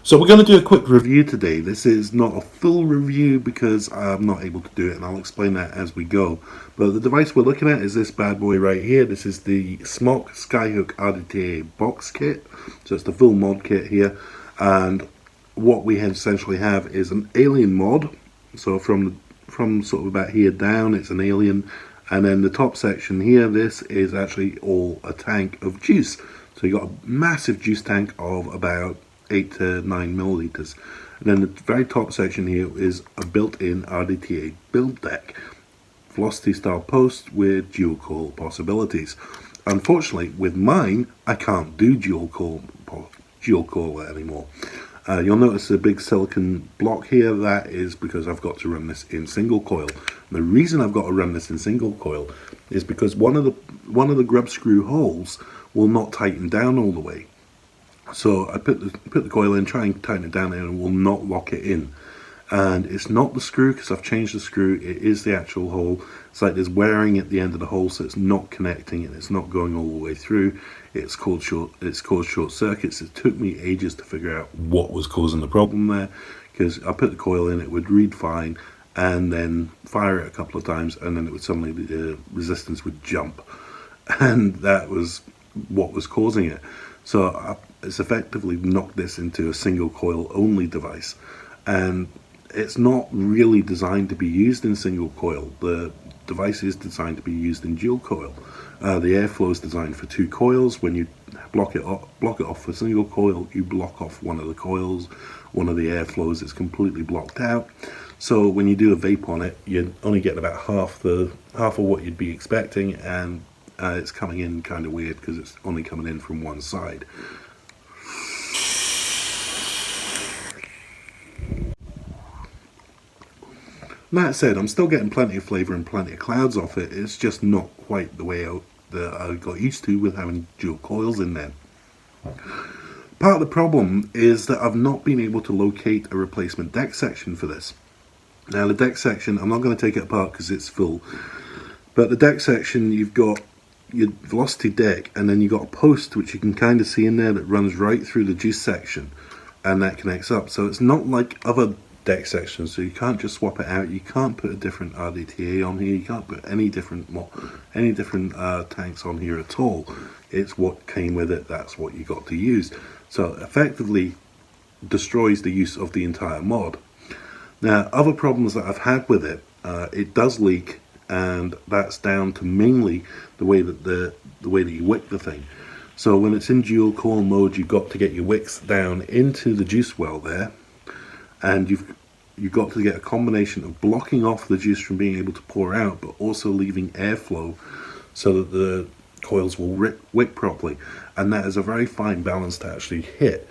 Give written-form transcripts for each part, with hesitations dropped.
So we're going to do a quick review today. This is not a full review because I'm not able to do it, and I'll explain that as we go. But the device we're looking at is this bad boy right here. This is the Smok Skyhook rdta box kit. So it's the full mod kit here, and what we essentially have is an alien mod. So from sort of about here down, it's an alien, and then the top section here, this is actually all a tank of juice. So you got a massive juice tank of about 8 to 9 milliliters. And then the very top section here is a built-in rdta build deck, velocity style post with dual coil possibilities. Unfortunately, with mine, I can't do dual coil anymore. You'll notice a big silicon block here. That is because I've got to run this in single coil. And the reason I've got to run this in single coil is because one of the grub screw holes will not tighten down all the way. So I put the coil in, try and tighten it down, and it will not lock it in. And it's not the screw, because I've changed the screw. It is the actual hole. It's like there's wearing at the end of the hole, so it's not connecting and it's not going all the way through. It's caused short circuits. It took me ages to figure out what was causing the problem there, because I put the coil in, it would read fine, and then fire it a couple of times, and then it would suddenly, the resistance would jump, and that was what was causing it. So it's effectively knocked this into a single coil only device, and it's not really designed to be used in single coil. The device is designed to be used in dual coil. The airflow is designed for 2 coils. When you block it off for single coil, you block off one of the coils, one of the airflows is completely blocked out. So when you do a vape on it, you only get about half of what you'd be expecting, and it's coming in kind of weird because it's only coming in from one side. That said, I'm still getting plenty of flavour and plenty of clouds off it. It's just not quite the way that I got used to with having dual coils in there. Part of the problem is that I've not been able to locate a replacement deck section for this. Now the deck section, I'm not going to take it apart because it's full, but the deck section, you've got your velocity deck, and then you've got a post which you can kind of see in there that runs right through the juice section, and that connects up. So it's not like other deck sections, so you can't just swap it out. You can't put a different rdta on here. You can't put any different tanks on here at all. It's what came with it. That's what you got to use. So effectively destroys the use of the entire mod. Now, other problems that I've had with it, it does leak, and that's down to mainly the way that you wick the thing. So when it's in dual coil mode, you've got to get your wicks down into the juice well there, and you've got to get a combination of blocking off the juice from being able to pour out, but also leaving airflow so that the coils will wick properly. And that is a very fine balance to actually hit.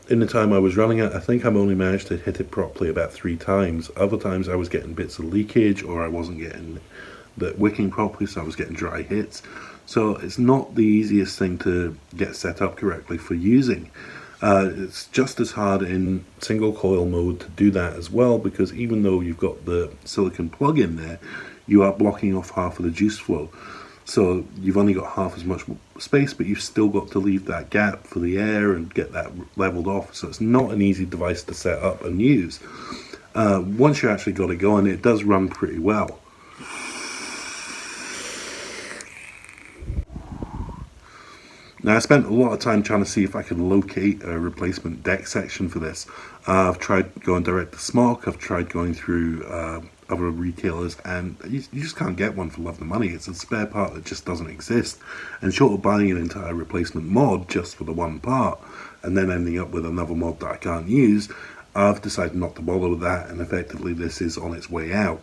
In the time I was running it, I think I've only managed to hit it properly about 3 times. Other times I was getting bits of leakage, or I wasn't getting the wicking properly, so I was getting dry hits. So it's not the easiest thing to get set up correctly for using. It's just as hard in single coil mode to do that as well, because even though you've got the silicon plug in there, you are blocking off half of the juice flow. So you've only got half as much space, but you've still got to leave that gap for the air and get that leveled off. So it's not an easy device to set up and use. Once you actually got it going, it does run pretty well. Now, I spent a lot of time trying to see if I could locate a replacement deck section for this. I've tried going direct to Smok, I've tried going through other retailers, and you just can't get one for love nor money. It's a spare part that just doesn't exist. And short of buying an entire replacement mod just for the one part, and then ending up with another mod that I can't use, I've decided not to bother with that, and effectively this is on its way out.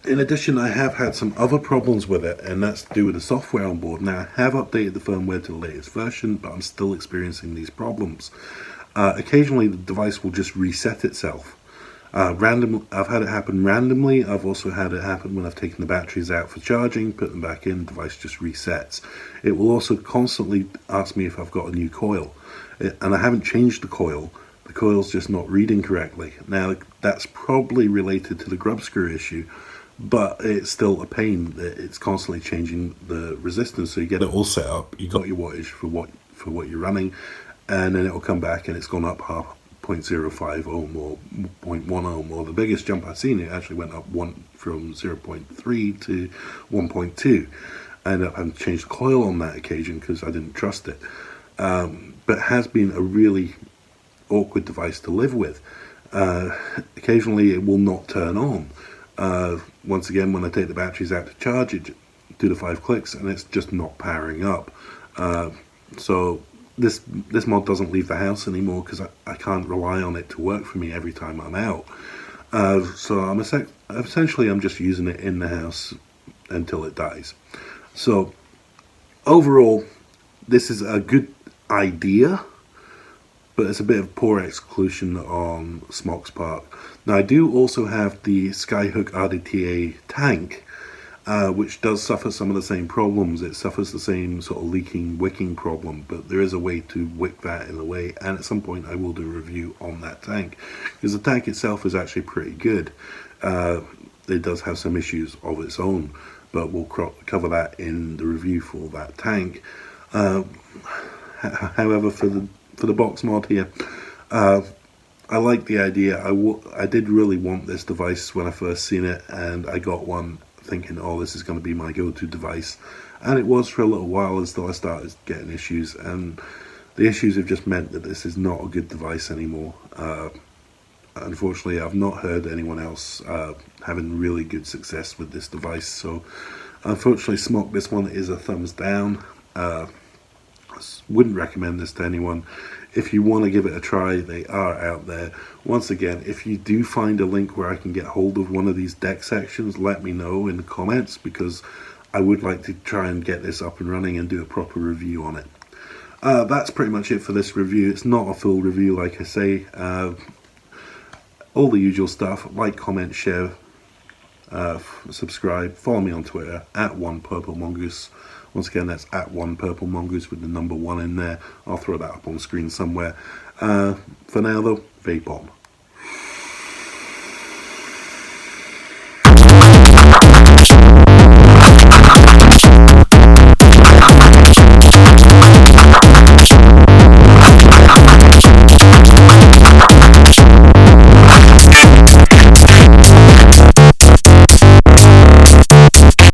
In addition, I have had some other problems with it, and that's to do with the software on board. Now, I have updated the firmware to the latest version, but I'm still experiencing these problems. Occasionally, the device will just reset itself. I've had it happen randomly. I've also had it happen when I've taken the batteries out for charging, put them back in, the device just resets. It will also constantly ask me if I've got a new coil, and I haven't changed the coil. The coil's just not reading correctly. Now, that's probably related to the grub screw issue, but it's still a pain that it's constantly changing the resistance. So you get it all set up, you got your wattage for what you're running, and then it'll come back and it's gone up half 0.05 ohm or 0.1 ohm, or the biggest jump I've seen, it actually went up from 0.3 to 1.2. I ended up having to change the coil on that occasion because I didn't trust it. But it has been a really awkward device to live with. Occasionally it will not turn on. Once again, when I take the batteries out to charge it, do the 5 clicks, and it's just not powering up. So this mod doesn't leave the house anymore because I can't rely on it to work for me every time I'm out. So I'm essentially just using it in the house until it dies. So overall, this is a good idea, but it's a bit of poor execution on Smok's part. Now, I do also have the Skyhook rdta tank, which does suffer some of the same problems. It suffers the same sort of leaking, wicking problem, but there is a way to wick that in a way, and at some point I will do a review on that tank, because the tank itself is actually pretty good. It does have some issues of its own, but we'll cover that in the review for that tank. However, for the box mod here, I like the idea. I did really want this device when I first seen it, and I got one thinking, oh, this is going to be my go-to device, and it was for a little while until I started getting issues, and the issues have just meant that this is not a good device anymore. Unfortunately, I've not heard anyone else having really good success with this device, so unfortunately, Smok, this one is a thumbs down. Wouldn't recommend this to anyone. If you want to give it a try, they are out there. Once again, if you do find a link where I can get hold of one of these deck sections, let me know in the comments, because I would like to try and get this up and running and do a proper review on it. That's pretty much it for this review. It's not a full review, like I say. All the usual stuff: like, comment, share, subscribe, follow me on Twitter at @OnePurpleMongoose. Once again, that's at @OnePurpleMongoose with the number 1 in there. I'll throw that up on screen somewhere. For now though, vape on.